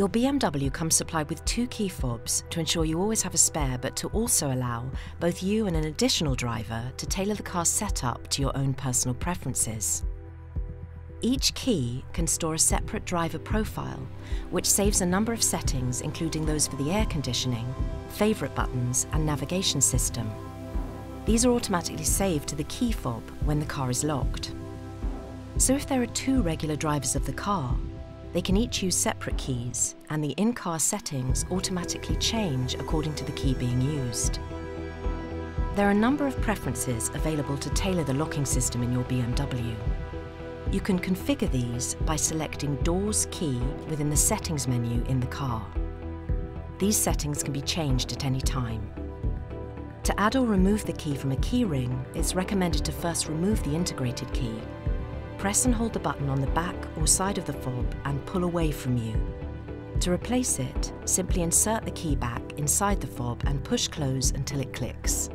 Your BMW comes supplied with 2 key fobs to ensure you always have a spare, but to also allow both you and an additional driver to tailor the car's setup to your own personal preferences. Each key can store a separate driver profile, which saves a number of settings, including those for the air conditioning, favourite buttons and navigation system. These are automatically saved to the key fob when the car is locked. So if there are 2 regular drivers of the car, they can each use separate keys, and the in-car settings automatically change according to the key being used. There are a number of preferences available to tailor the locking system in your BMW. You can configure these by selecting Doors Key within the Settings menu in the car. These settings can be changed at any time. To add or remove the key from a key ring, it's recommended to first remove the integrated key. Press and hold the button on the back or side of the fob and pull away from you. To replace it, simply insert the key back inside the fob and push close until it clicks.